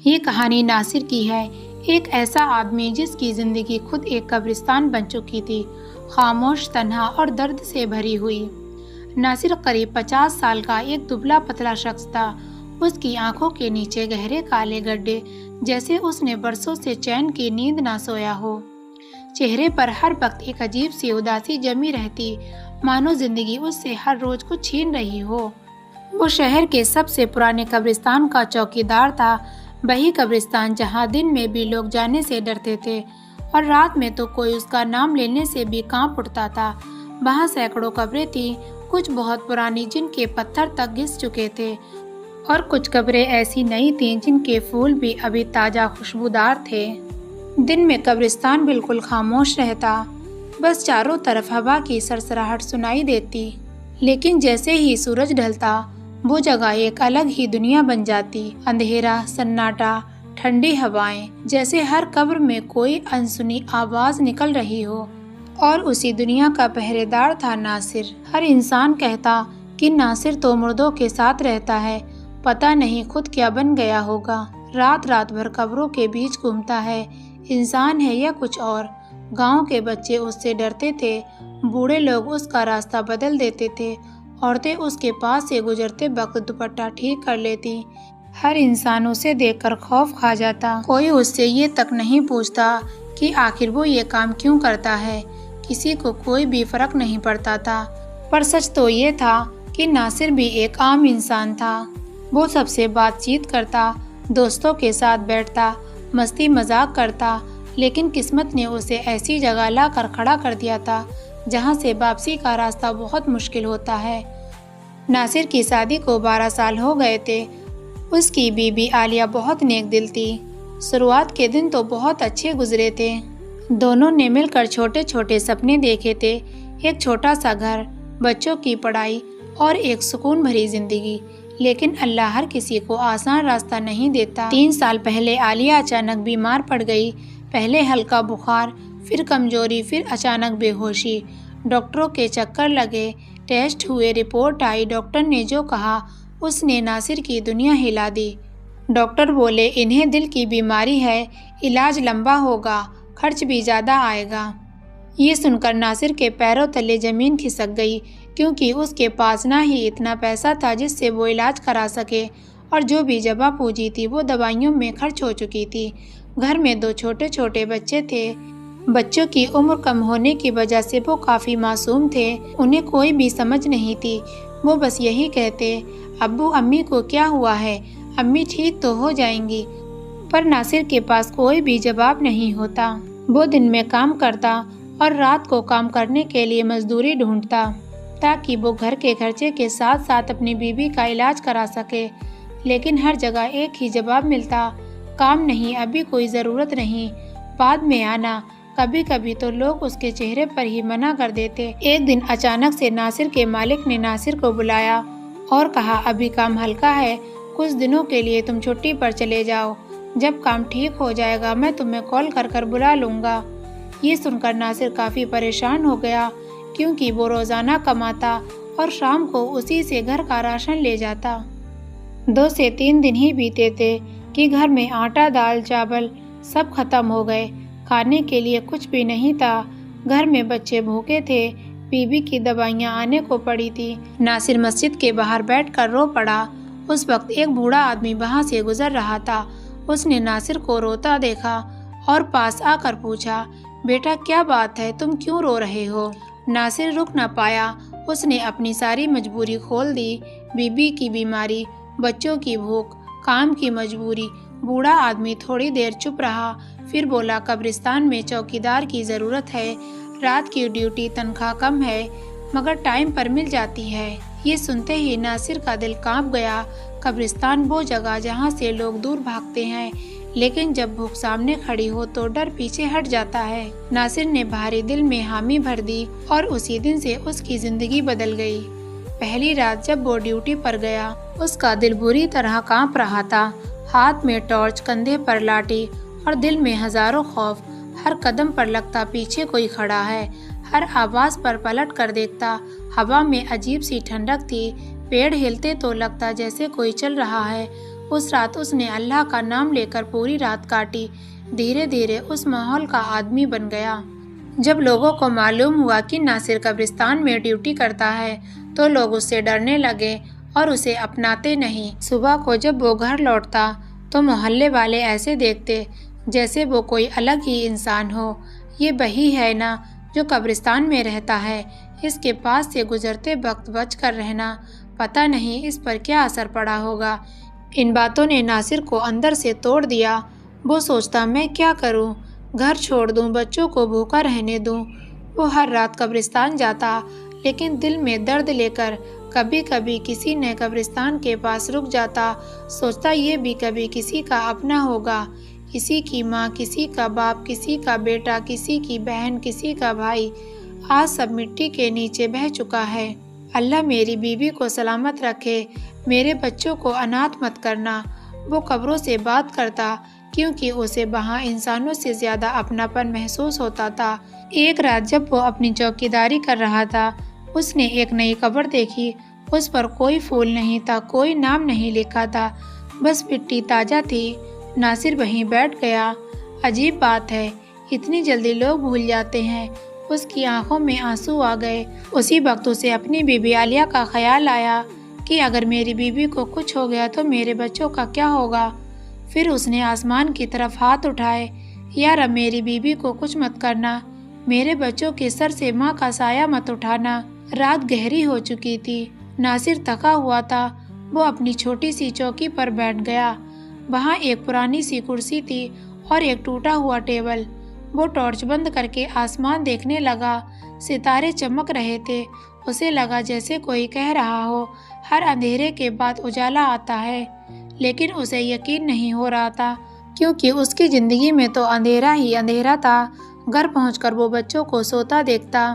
یہ کہانی ناصر کی ہے، ایک ایسا آدمی جس کی زندگی خود ایک قبرستان بن چکی تھی، خاموش، تنہا اور درد سے بھری ہوئی۔ ناصر قریب 50 سال کا ایک دبلا پتلا شخص تھا۔ اس کی آنکھوں کے نیچے گہرے کالے گڈھے، جیسے اس نے برسوں سے چین کی نیند نہ سویا ہو۔ چہرے پر ہر وقت ایک عجیب سی اداسی جمی رہتی، مانو زندگی اس سے ہر روز کچھ چھین رہی ہو۔ وہ شہر کے سب سے پرانے قبرستان کا چوکیدار تھا، وہی قبرستان جہاں دن میں بھی لوگ جانے سے ڈرتے تھے اور رات میں تو کوئی اس کا نام لینے سے بھی کانپ اٹھتا تھا۔ وہاں سینکڑوں قبریں تھیں، کچھ بہت پرانی جن کے پتھر تک گھس چکے تھے، اور کچھ قبریں ایسی نئی تھیں جن کے پھول بھی ابھی تازہ خوشبودار تھے۔ دن میں قبرستان بالکل خاموش رہتا، بس چاروں طرف ہوا کی سرسراہٹ سنائی دیتی، لیکن جیسے ہی سورج ڈھلتا وہ جگہ ایک الگ ہی دنیا بن جاتی۔ اندھیرا، سناٹا، ٹھنڈی ہوائیں، جیسے ہر قبر میں کوئی انسنی آواز نکل رہی ہو۔ اور اسی دنیا کا پہرے دار تھا ناصر۔ ہر انسان کہتا کہ ناصر تو مردوں کے ساتھ رہتا ہے، پتہ نہیں خود کیا بن گیا ہوگا۔ رات رات بھر قبروں کے بیچ گھومتا ہے، انسان ہے یا کچھ اور۔ گاؤں کے بچے اس سے ڈرتے تھے، بوڑھے لوگ اس کا راستہ بدل دیتے تھے، عورتیں اس کے پاس سے گزرتے وقت دوپٹہ ٹھیک کر لیتی۔ ہر انسان اسے دیکھ کر خوف کھا جاتا، کوئی اس سے یہ تک نہیں پوچھتا کہ آخر وہ یہ کام کیوں کرتا ہے۔ کسی کو کوئی بھی فرق نہیں پڑتا تھا، پر سچ تو یہ تھا کہ ناصر بھی ایک عام انسان تھا۔ وہ سب سے بات چیت کرتا، دوستوں کے ساتھ بیٹھتا، مستی مذاق کرتا، لیکن قسمت نے اسے ایسی جگہ لا کر کھڑا کر دیا تھا جہاں سے واپسی کا راستہ بہت مشکل ہوتا ہے۔ ناصر کی شادی کو 12 سال ہو گئے تھے۔ اس کی بیوی عالیہ بہت نیک دل تھی۔ شروعات کے دن تو بہت اچھے گزرے تھے۔ دونوں نے مل کر چھوٹے چھوٹے سپنے دیکھے تھے، ایک چھوٹا سا گھر، بچوں کی پڑھائی اور ایک سکون بھری زندگی۔ لیکن اللہ ہر کسی کو آسان راستہ نہیں دیتا۔ 3 سال پہلے عالیہ اچانک بیمار پڑ گئی، پہلے ہلکا بخار، پھر کمزوری، پھر اچانک بے ہوشی۔ ڈاکٹروں کے چکر لگے، ٹیسٹ ہوئے، رپورٹ آئی، ڈاکٹر نے جو کہا اس نے ناصر کی دنیا ہلا دی۔ ڈاکٹر بولے انہیں دل کی بیماری ہے، علاج لمبا ہوگا، خرچ بھی زیادہ آئے گا۔ یہ سن کر ناصر کے پیروں تلے زمین کھسک گئی، کیونکہ اس کے پاس نہ ہی اتنا پیسہ تھا جس سے وہ علاج کرا سکے، اور جو بھی جمع پونجی تھی وہ دوائیوں میں خرچ ہو چکی تھی۔ گھر میں 2 چھوٹے چھوٹے بچے تھے۔ بچوں کی عمر کم ہونے کی وجہ سے وہ کافی معصوم تھے، انہیں کوئی بھی سمجھ نہیں تھی۔ وہ بس یہی کہتے، ابو امی کو کیا ہوا ہے، امی ٹھیک تو ہو جائیں گی، پر ناصر کے پاس کوئی بھی جواب نہیں ہوتا۔ وہ دن میں کام کرتا اور رات کو کام کرنے کے لیے مزدوری ڈھونڈتا، تاکہ وہ گھر کے خرچے کے ساتھ ساتھ اپنی بیوی کا علاج کرا سکے۔ لیکن ہر جگہ ایک ہی جواب ملتا، کام نہیں، ابھی کوئی ضرورت نہیں، بعد میں آنا۔ کبھی کبھی تو لوگ اس کے چہرے پر ہی منع کر دیتے۔ ایک دن اچانک سے ناصر کے مالک نے ناصر کو بلایا اور کہا ابھی کام ہلکا ہے، کچھ دنوں کے لیے تم چھٹی پر چلے جاؤ، جب کام ٹھیک ہو جائے گا میں تمہیں کال کر کر بلا لوں گا۔ یہ سن کر ناصر کافی پریشان ہو گیا، کیونکہ وہ روزانہ کماتا اور شام کو اسی سے گھر کا راشن لے جاتا۔ 2 سے 3 دن ہی بیتے تھے کہ گھر میں آٹا، دال، چاول سب ختم ہو گئے، کھانے کے لیے کچھ بھی نہیں تھا۔ گھر میں بچے بھوکے تھے، بیوی کی دوائیاں آنے کو پڑی تھی۔ ناصر مسجد کے باہر بیٹھ کر رو پڑا۔ اس وقت ایک بوڑھا آدمی وہاں سے گزر رہا تھا۔ اس نے ناصر کو روتا دیکھا اور پاس آ کر پوچھا، بیٹا کیا بات ہے، تم کیوں رو رہے ہو؟ ناصر رک نہ پایا، اس نے اپنی ساری مجبوری کھول دی، بیوی کی بیماری، بچوں کی بھوک، کام کی مجبوری۔ بوڑھا آدمی تھوڑی دیر چپ رہا، پھر بولا قبرستان میں چوکیدار کی ضرورت ہے، رات کی ڈیوٹی، تنخواہ کم ہے مگر ٹائم پر مل جاتی ہے۔ یہ سنتے ہی ناصر کا دل کانپ گیا۔ قبرستان وہ جگہ جہاں سے لوگ دور بھاگتے ہیں، لیکن جب بھوک سامنے کھڑی ہو تو ڈر پیچھے ہٹ جاتا ہے۔ ناصر نے بھاری دل میں حامی بھر دی اور اسی دن سے اس کی زندگی بدل گئی۔ پہلی رات جب وہ ڈیوٹی پر گیا، اس کا دل بری طرح کانپ رہا تھا، ہاتھ میں ٹارچ، کندھے پر لاٹھی اور دل میں ہزاروں خوف۔ ہر قدم پر لگتا پیچھے کوئی کھڑا ہے، ہر آواز پر پلٹ کر دیکھتا۔ ہوا میں عجیب سی ٹھنڈک تھی، پیڑ ہلتے تو لگتا جیسے کوئی چل رہا ہے۔ اس رات اس نے اللہ کا نام لے کر پوری رات کاٹی۔ دھیرے دھیرے اس ماحول کا آدمی بن گیا۔ جب لوگوں کو معلوم ہوا کہ ناصر قبرستان میں ڈیوٹی کرتا ہے تو لوگ اس سے ڈرنے لگے اور اسے اپناتے نہیں۔ صبح کو جب وہ گھر لوٹتا تو محلے والے ایسے دیکھتے جیسے وہ کوئی الگ ہی انسان ہو۔ یہ وہی ہے نا جو قبرستان میں رہتا ہے، اس کے پاس سے گزرتے وقت بچ کر رہنا، پتہ نہیں اس پر کیا اثر پڑا ہوگا۔ ان باتوں نے ناصر کو اندر سے توڑ دیا۔ وہ سوچتا میں کیا کروں، گھر چھوڑ دوں، بچوں کو بھوکا رہنے دوں۔ وہ ہر رات قبرستان جاتا لیکن دل میں درد لے کر۔ کبھی کبھی کسی نئے قبرستان کے پاس رک جاتا، سوچتا یہ بھی کبھی کسی کا اپنا ہوگا، کسی کی ماں، کسی کا باپ، کسی کا بیٹا، کسی کی بہن، کسی کا بھائی۔ آج سب مٹی کے نیچے بہہ چکا ہے۔ اللہ میری بیوی کو سلامت رکھے، میرے بچوں کو اناتھ مت کرنا۔ وہ قبروں سے بات کرتا کیونکہ اسے وہاں انسانوں سے زیادہ اپناپن محسوس ہوتا تھا۔ ایک رات جب وہ اپنی چوکیداری کر رہا تھا، اس نے ایک نئی قبر دیکھی۔ اس پر کوئی پھول نہیں تھا، کوئی نام نہیں لکھا تھا، بس مٹی تازہ تھی۔ ناصر وہیں بیٹھ گیا۔ عجیب بات ہے، اتنی جلدی لوگ بھول جاتے ہیں۔ اس کی آنکھوں میں آنسو آ گئے۔ اسی وقت اسے اپنی بیوی عالیہ کا خیال آیا کہ اگر میری بیوی کو کچھ ہو گیا تو میرے بچوں کا کیا ہوگا؟ پھر اس نے آسمان کی طرف ہاتھ اٹھائے، یا رب میری بیوی کو کچھ مت کرنا، میرے بچوں کے سر سے ماں کا سایہ مت اٹھانا۔ رات گہری ہو چکی تھی، ناصر تھکا ہوا تھا۔ وہ اپنی چھوٹی سی چوکی پر بیٹھ گیا۔ وہاں ایک پرانی سی کرسی تھی اور ایک ٹوٹا ہوا ٹیبل۔ وہ ٹارچ بند کر کے آسمان دیکھنے لگا۔ ستارے چمک رہے تھے۔ اسے لگا جیسے کوئی کہہ رہا ہو، ہر اندھیرے کے بعد اجالا آتا ہے، لیکن اسے یقین نہیں ہو رہا تھا کیونکہ اس کی زندگی میں تو اندھیرا ہی اندھیرا تھا۔ گھر پہنچ کر وہ بچوں کو سوتا دیکھتا۔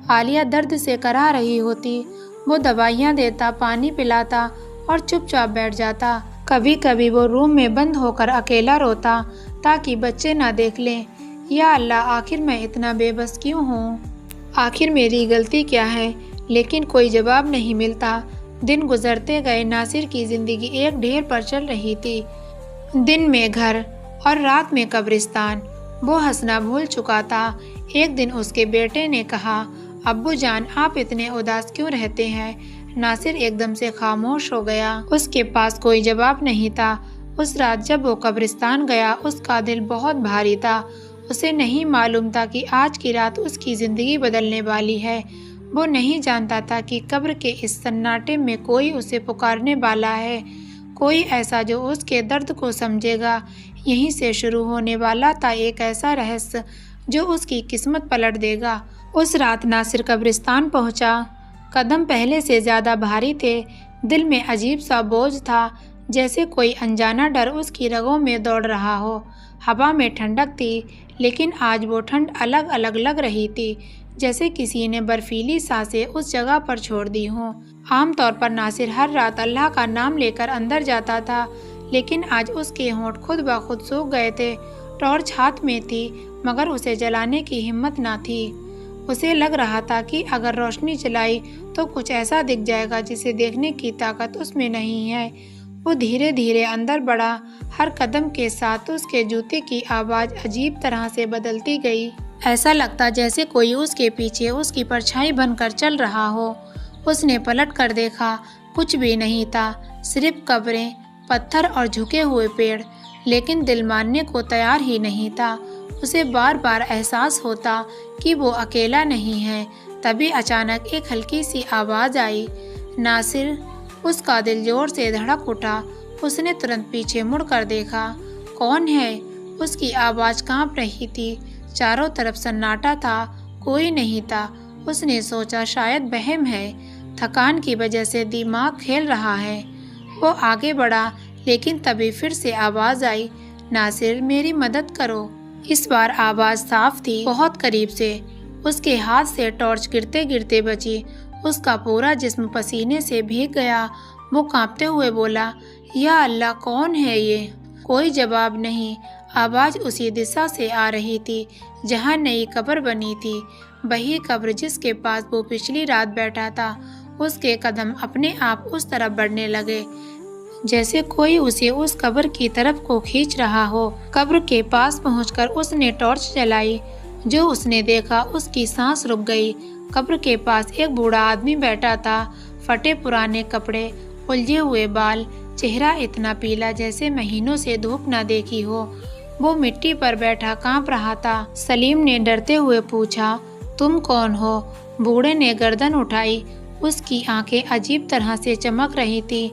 عالیہ درد سے کرا رہی ہوتی۔ وہ دوائیاں دیتا، پانی پلاتا اور چپ چاپ بیٹھ جاتا۔ کبھی کبھی وہ روم میں بند ہو کر اکیلا روتا تاکہ بچے نہ دیکھ لیں۔ یا اللہ، آخر میں اتنا بے بس کیوں ہوں؟ آخر میری غلطی کیا ہے؟ لیکن کوئی جواب نہیں ملتا۔ دن گزرتے گئے۔ ناصر کی زندگی ایک ڈھیر پر چل رہی تھی، دن میں گھر اور رات میں قبرستان۔ وہ ہنسنا بھول چکا تھا۔ ایک دن اس کے بیٹے نے کہا، ابو جان، آپ اتنے اداس کیوں رہتے ہیں؟ ناصر ایک دم سے خاموش ہو گیا۔ اس کے پاس کوئی جواب نہیں تھا۔ اس رات جب وہ قبرستان گیا، اس کا دل بہت بھاری تھا۔ اسے نہیں معلوم تھا کہ آج کی رات اس کی زندگی بدلنے والی ہے۔ وہ نہیں جانتا تھا کہ قبر کے اس سناٹے میں کوئی اسے پکارنے والا ہے، کوئی ایسا جو اس کے درد کو سمجھے گا۔ یہیں سے شروع ہونے والا تھا ایک ایسا رہسیہ جو اس کی قسمت پلٹ دے گا۔ اس رات ناصر قبرستان پہنچا۔ قدم پہلے سے زیادہ بھاری تھے۔ دل میں عجیب سا بوجھ تھا، جیسے کوئی انجانا ڈر اس کی رگوں میں دوڑ رہا ہو۔ ہوا میں ٹھنڈک تھی، لیکن آج وہ ٹھنڈ الگ الگ لگ رہی تھی، جیسے کسی نے برفیلی سانسیں اس جگہ پر چھوڑ دی ہوں۔ عام طور پر ناصر ہر رات اللہ کا نام لے کر اندر جاتا تھا، لیکن آج اس کے ہونٹ خود بخود سوکھ گئے تھے۔ ٹارچ ہاتھ میں تھی مگر اسے جلانے کی ہمت نہ تھی۔ اسے لگ رہا تھا کہ اگر روشنی جلائی تو کچھ ایسا دکھ جائے گا جسے دیکھنے کی طاقت اس میں نہیں ہے۔ وہ دھیرے دھیرے اندر بڑھا۔ ہر قدم کے ساتھ اس کے جوتے کی آواز عجیب طرح سے بدلتی گئی۔ ایسا لگتا جیسے کوئی اس کے پیچھے اس کی پرچھائی بن کر چل رہا ہو۔ اس نے پلٹ کر دیکھا، کچھ بھی نہیں تھا، صرف قبریں، پتھر اور جھکے ہوئے پیڑ، لیکن دل ماننے کو تیار ہی نہیں تھا۔ اسے بار بار احساس ہوتا کہ وہ اکیلا نہیں ہے۔ تبھی اچانک ایک ہلکی سی آواز آئی، ناصر! اس کا دل زور سے دھڑک اٹھا۔ اس نے ترنت پیچھے مڑ کر دیکھا۔ کون ہے؟ اس کی آواز کانپ رہی تھی۔ چاروں طرف سناٹا تھا، کوئی نہیں تھا۔ اس نے سوچا شاید وہم ہے، تھکان کی وجہ سے دماغ کھیل رہا ہے۔ وہ آگے بڑھا، لیکن تبھی پھر سے آواز آئی، ناصر میری مدد کرو۔ اس بار آواز صاف تھی، بہت قریب سے۔ اس کے ہاتھ سے ٹارچ گرتے گرتے بچی۔ اس کا پورا جسم پسینے سے بھیگ گیا۔ وہ کانپتے ہوئے بولا، یا اللہ، کون ہے یہ؟ کوئی جواب نہیں۔ آواز اسی دشا سے آ رہی تھی جہاں نئی قبر بنی تھی، وہی قبر جس کے پاس وہ پچھلی رات بیٹھا تھا۔ اس کے قدم اپنے آپ اس طرف بڑھنے لگے۔ جیسے کوئی اسے اس قبر کی طرف کو کھینچ رہا ہو۔ قبر کے پاس پہنچ کر اس نے ٹارچ جلائی۔ جو اس نے دیکھا اس کی سانس رک گئی۔ قبر کے پاس ایک بوڑھا آدمی بیٹھا تھا، پھٹے پرانے کپڑے، الجھے ہوئے بال، چہرہ اتنا پیلا جیسے مہینوں سے دھوپ نہ دیکھی ہو۔ وہ مٹی پر بیٹھا کانپ رہا تھا۔ سلیم نے ڈرتے ہوئے پوچھا، تم کون ہو؟ بوڑھے نے گردن اٹھائی، اس کی آنکھیں عجیب طرح سے چمک رہی تھی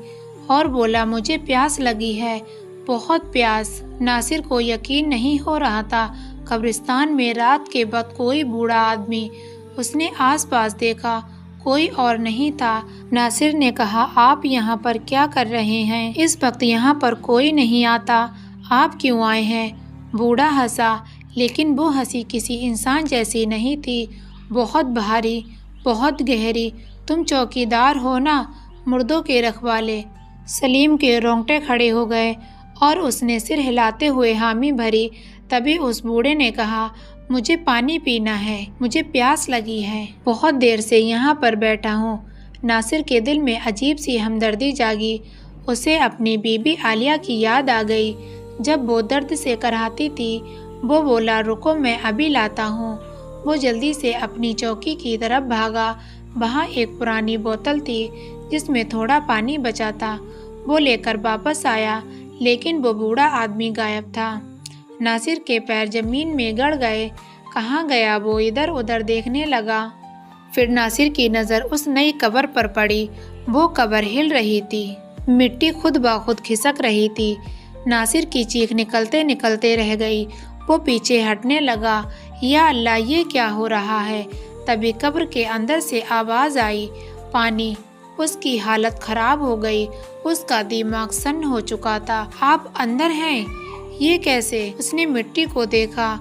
اور بولا، مجھے پیاس لگی ہے، بہت پیاس۔ ناصر کو یقین نہیں ہو رہا تھا۔ قبرستان میں رات کے وقت کوئی بوڑھا آدمی۔ اس نے آس پاس دیکھا، کوئی اور نہیں تھا۔ ناصر نے کہا، آپ یہاں پر کیا کر رہے ہیں؟ اس وقت یہاں پر کوئی نہیں آتا، آپ کیوں آئے ہیں؟ بوڑھا ہنسا، لیکن وہ ہنسی کسی انسان جیسی نہیں تھی، بہت بھاری، بہت گہری۔ تم چوکیدار ہو نا، مردوں کے رکھوالے؟ سلیم کے رونگٹے کھڑے ہو گئے اور اس نے سر ہلاتے ہوئے حامی بھری۔ تبھی اس بوڑھے نے کہا، مجھے پانی پینا ہے، مجھے پیاس لگی ہے، بہت دیر سے یہاں پر بیٹھا ہوں۔ ناصر کے دل میں عجیب سی ہمدردی جاگی۔ اسے اپنی بی بی عالیہ کی یاد آ گئی، جب وہ درد سے کراہتی تھی۔ وہ بولا، رکو میں ابھی لاتا ہوں۔ وہ جلدی سے اپنی چوکی کی طرف بھاگا۔ وہاں ایک پرانی بوتل تھی جس میں تھوڑا پانی بچا تھا۔ وہ لے کر واپس آیا، لیکن وہ بوڑھا آدمی غائب تھا۔ ناصر کے پیر زمین میں گڑ گئے۔ کہاں گیا وہ؟ ادھر ادھر دیکھنے لگا۔ پھر ناصر کی نظر اس نئی قبر پر پڑی۔ وہ قبر ہل رہی تھی، مٹی خود بخود کھسک رہی تھی۔ ناصر کی چیخ نکلتے نکلتے رہ گئی۔ وہ پیچھے ہٹنے لگا۔ یا اللہ، یہ کیا ہو رہا ہے؟ تبھی قبر کے اندر سے آواز آئی، پانی۔ اس کی حالت خراب ہو گئی، اس کا دماغ سن ہو چکا تھا۔ آپ اندر ہیں؟ یہ کیسے؟ اس نے مٹی کو دیکھا،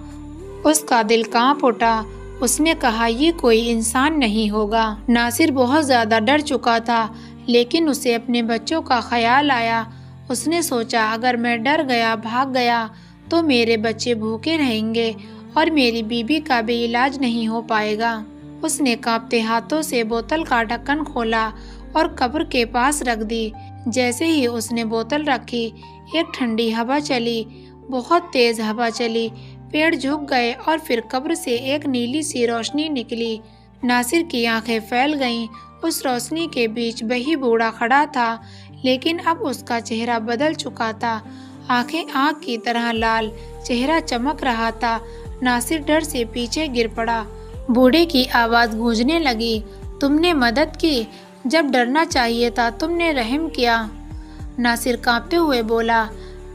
اس کا دل کانپ اٹھا۔ اس نے کہا، یہ کوئی انسان نہیں ہوگا۔ ناصر بہت زیادہ ڈر چکا تھا، لیکن اسے اپنے بچوں کا خیال آیا۔ اس نے سوچا، اگر میں ڈر گیا، بھاگ گیا تو میرے بچے بھوکے رہیں گے اور میری بیوی کا بھی علاج نہیں ہو پائے گا۔ اس نے کانپتے ہاتھوں سے بوتل کا ڈھکن کھولا اور قبر کے پاس رکھ دی۔ جیسے ہی اس نے بوتل رکھی، ایک ٹھنڈی ہوا چلی، بہت تیز ہوا چلی۔ پیڑ جھک گئے اور پھر قبر سے ایک نیلی سی روشنی نکلی۔ ناصر کی آنکھیں پھیل گئیں۔ اس روشنی کے بیچ وہی بوڑھا کھڑا تھا، لیکن اب اس کا چہرہ بدل چکا تھا۔ آنکھیں آگ کی طرح لال، چہرہ چمک رہا تھا۔ ناصر ڈر سے پیچھے گر پڑا۔ بوڑھے کی آواز گونجنے لگی، تم نے مدد کی جب ڈرنا چاہیے تھا، تم نے رحم کیا۔ ناصر کانپتے ہوئے بولا،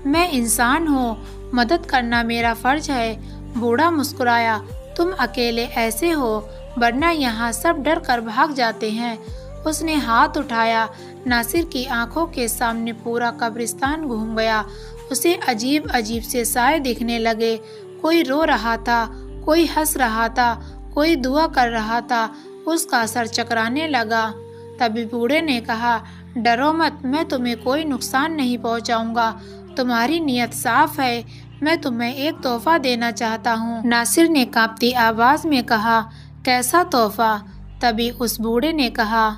میں انسان ہوں، مدد کرنا میرا فرض ہے۔ بوڑھا مسکرایا، تم اکیلے ایسے ہو، ورنہ یہاں سب ڈر کر بھاگ جاتے ہیں۔ اس نے ہاتھ اٹھایا۔ ناصر کی آنکھوں کے سامنے پورا قبرستان گھوم گیا۔ اسے عجیب عجیب سے سائے دکھنے لگے۔ کوئی رو رہا تھا، کوئی ہنس رہا تھا، کوئی دعا کر رہا تھا۔ اس کا سر چکرانے لگا۔ تبھی بوڑھے نے کہا، ڈرو مت، میں تمہیں کوئی نقصان نہیں پہنچاؤں گا، تمہاری نیت صاف ہے، میں تمہیں ایک تحفہ دینا چاہتا ہوں۔ ناصر نے کانپتی آواز میں کہا، کیسا تحفہ؟ تبھی اس بوڑھے نے کہا،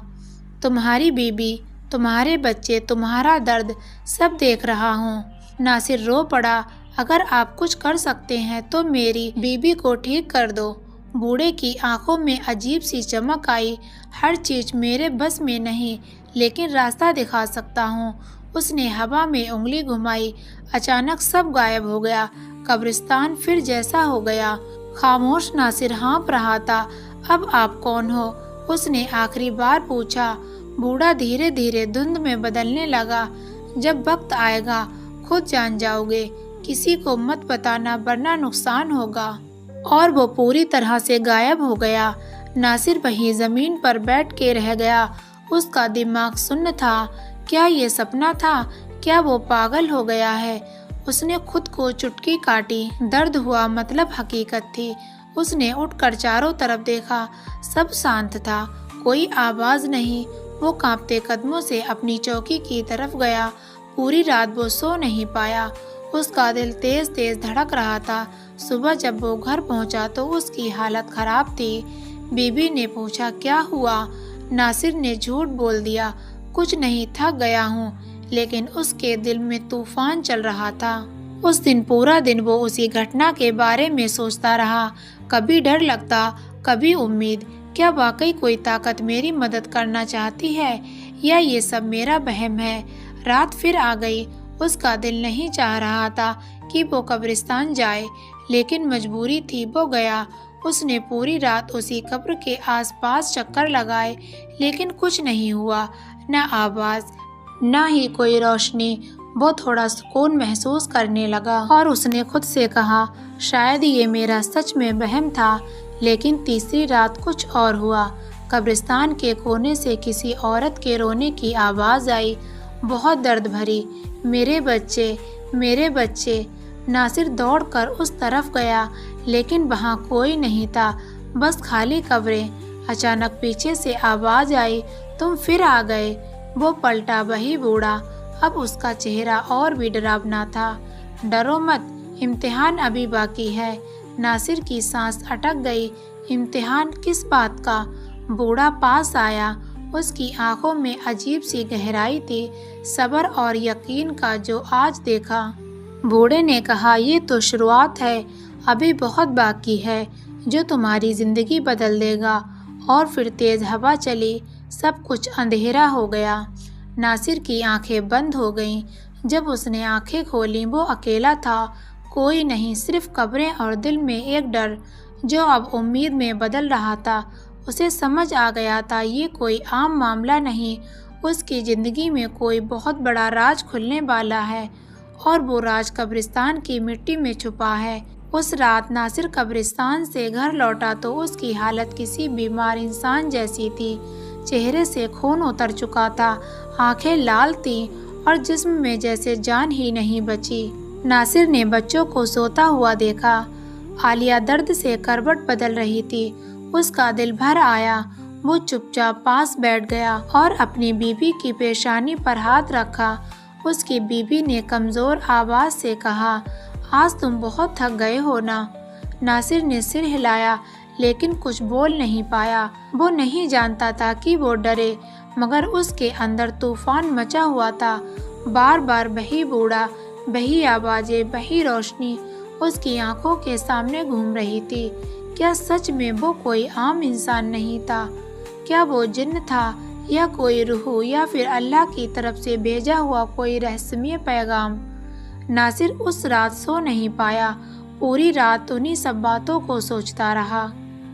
تمہاری بیوی، تمہارے بچے، تمہارا درد سب دیکھ رہا ہوں۔ ناصر رو پڑا، اگر آپ کچھ کر سکتے ہیں تو میری بیوی کو ٹھیک کر دو۔ بوڑھے کی آنکھوں میں عجیب سی چمک آئی، ہر چیز میرے بس میں نہیں، لیکن راستہ دکھا سکتا ہوں۔ اس نے ہوا میں انگلی گھمائی، اچانک سب غائب ہو گیا۔ قبرستان پھر جیسا ہو گیا۔ خاموش ناصر ہانپ رہا تھا۔ اب آپ کون ہو؟ اس نے آخری بار پوچھا۔ بوڑھا دھیرے دھیرے دھند میں بدلنے لگا، جب وقت آئے گا خود جان جاؤ گے، کسی کو مت بتانا ورنہ نقصان ہوگا۔ اور وہ پوری طرح سے غائب ہو گیا۔ ناصر وہیں زمین پر بیٹھ کے رہ گیا۔ اس کا دماغ سن تھا۔ کیا یہ سپنا تھا؟ کیا وہ پاگل ہو گیا ہے؟ اس نے خود کو چٹکی کاٹی، درد ہوا مطلب حقیقت تھی۔ اس نے اٹھ کر چاروں طرف دیکھا، سب شانت تھا، کوئی آواز نہیں۔ وہ کانپتے قدموں سے اپنی چوکی کی طرف گیا۔ پوری رات وہ سو نہیں پایا، اس کا دل تیز تیز دھڑک رہا تھا۔ صبح جب وہ گھر پہنچا تو اس کی حالت خراب تھی۔ بی بی نے پوچھا، کیا ہوا؟ ناصر نے جھوٹ بول دیا، کچھ نہیں، تھک گیا ہوں۔ لیکن اس کے دل میں طوفان چل رہا تھا۔ اس دن پورا دن وہ اسی گھٹنا کے بارے میں سوچتا رہا، کبھی ڈر لگتا، کبھی امید، کیا واقعی کوئی طاقت میری مدد کرنا چاہتی ہے یا یہ سب میرا وہم ہے؟ رات پھر آ گئی۔ اس کا دل نہیں چاہ رہا تھا کہ وہ قبرستان جائے، لیکن مجبوری تھی، وہ گیا۔ اس نے پوری رات اسی قبر کے آس پاس چکر لگائے، لیکن کچھ نہیں ہوا، نہ آواز، نہ ہی کوئی روشنی۔ وہ تھوڑا سکون محسوس کرنے لگا اور اس نے خود سے کہا، شاید یہ میرا سچ میں وہم تھا۔ لیکن تیسری رات کچھ اور ہوا۔ قبرستان کے کونے سے کسی عورت کے رونے کی آواز آئی، بہت درد بھری، میرے بچے، میرے بچے۔ ناصر دوڑ کر اس طرف گیا، لیکن وہاں کوئی نہیں تھا، بس خالی قبریں۔ اچانک پیچھے سے آواز آئی، تم پھر آ گئے۔ وہ پلٹا، وہی بوڑھا۔ اب اس کا چہرہ اور بھی ڈراونا تھا۔ ڈرو مت، امتحان ابھی باقی ہے۔ ناصر کی سانس اٹک گئی۔ امتحان کس بات کا؟ بوڑھا پاس آیا۔ اس کی آنکھوں میں عجیب سی گہرائی تھی، صبر اور یقین کا جو آج دیکھا۔ بوڑھے نے کہا، یہ تو شروعات ہے، ابھی بہت باقی ہے جو تمہاری زندگی بدل دے گا۔ اور پھر تیز ہوا چلی، سب کچھ اندھیرا ہو گیا۔ ناصر کی آنکھیں بند ہو گئیں۔ جب اس نے آنکھیں کھولیں، وہ اکیلا تھا، کوئی نہیں، صرف قبریں اور دل میں ایک ڈر جو اب امید میں بدل رہا تھا۔ اسے سمجھ آ گیا تھا یہ کوئی عام معاملہ نہیں، اس کی زندگی میں کوئی بہت بڑا راز کھلنے والا ہے، اور وہ راز قبرستان کی مٹی میں چھپا ہے۔ اس رات ناصر قبرستان سے گھر لوٹا تو اس کی حالت کسی بیمار انسان جیسی تھی۔ چہرے سے خون اتر چکا تھا، آنکھیں لال تھیں اور جسم میں جیسے جان ہی نہیں بچی۔ ناصر نے بچوں کو سوتا ہوا دیکھا۔ عالیہ درد سے کروٹ بدل رہی تھی، اس کا دل بھر آیا۔ وہ چپ چاپ پاس بیٹھ گیا اور اپنی بیوی کی پیشانی پر ہاتھ رکھا۔ اس کی بیوی نے کمزور آواز سے کہا، آج تم بہت تھک گئے ہو نا؟ ناصر نے سر ہلایا، لیکن کچھ بول نہیں پایا۔ وہ نہیں جانتا تھا کہ وہ ڈرے، مگر اس کے اندر طوفان مچا ہوا تھا۔ بار بار وہی بوڑھا، وہی آوازیں، وہی روشنی اس کی آنکھوں کے سامنے گھوم رہی تھی۔ کیا سچ میں وہ کوئی عام انسان نہیں تھا؟ کیا وہ جن تھا یا کوئی روح، یا پھر اللہ کی طرف سے بھیجا ہوا کوئی رہسیمی پیغام؟ ناصر اس رات سو نہیں پایا، پوری رات انہی سب باتوں کو سوچتا رہا۔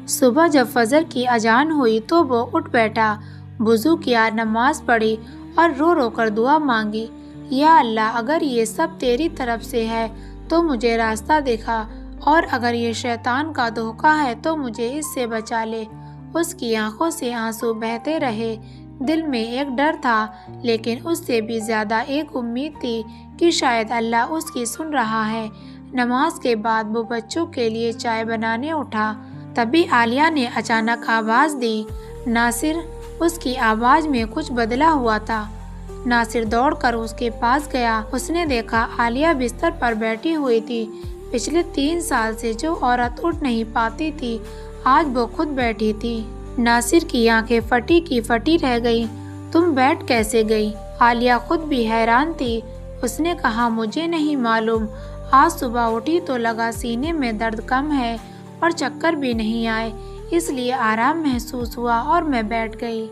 صبح جب فجر کی اذان ہوئی تو وہ اٹھ بیٹھا، وضو کیا، نماز پڑھی اور رو رو کر دعا مانگی، یا اللہ، اگر یہ سب تیری طرف سے ہے تو مجھے راستہ دکھا، اور اگر یہ شیطان کا دھوکہ ہے تو مجھے اس سے بچا لے۔ اس کی آنکھوں سے آنسو بہتے رہے، دل میں ایک ڈر تھا، لیکن اس سے بھی زیادہ ایک امید تھی کہ شاید اللہ اس کی سن رہا ہے۔ نماز کے بعد وہ بچوں کے لیے چائے بنانے اٹھا، تبھی عالیہ نے اچانک آواز دی، ناصر۔ اس کی آواز میں کچھ بدلا ہوا تھا۔ ناصر دوڑ کر اس کے پاس گیا۔ اس نے دیکھا عالیہ بستر پر بیٹھی ہوئی تھی۔ پچھلے 3 سال سے جو عورت اٹھ نہیں پاتی تھی، آج وہ خود بیٹھی تھی۔ ناصر کی آنکھیں پھٹی کی پھٹی رہ گئیں۔ تم بیٹھ کیسے گئی؟ عالیہ خود بھی حیران تھی۔ اس نے کہا، مجھے نہیں معلوم، آج صبح اٹھی تو لگا سینے میں درد کم ہے اور چکر بھی نہیں آئے، اس لیے آرام محسوس ہوا اور میں بیٹھ گئی۔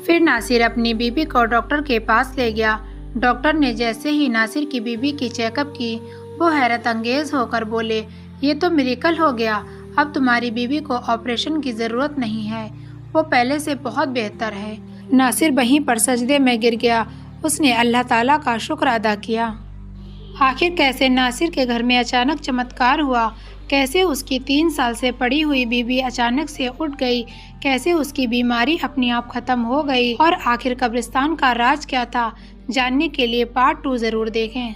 پھر ناصر اپنی بیوی کو ڈاکٹر کے پاس لے گیا۔ ڈاکٹر نے جیسے ہی ناصر کی بیوی کی چیک اپ کی، وہ حیرت انگیز ہو کر بولے، یہ تو میریکل ہو گیا، اب تمہاری بیوی کو آپریشن کی ضرورت نہیں ہے، وہ پہلے سے بہت بہتر ہے۔ ناصر وہیں پر سجدے میں گر گیا۔ اس نے اللہ تعالیٰ کا شکر ادا کیا۔ آخر کیسے ناصر کے گھر میں اچانک چمتکار ہوا؟ کیسے اس کی 3 سال سے پڑی ہوئی بیوی اچانک سے اٹھ گئی؟ کیسے اس کی بیماری اپنے آپ ختم ہو گئی؟ اور آخر قبرستان کا راز کیا تھا؟ جاننے کے لیے پارٹ 2 ضرور دیکھیں۔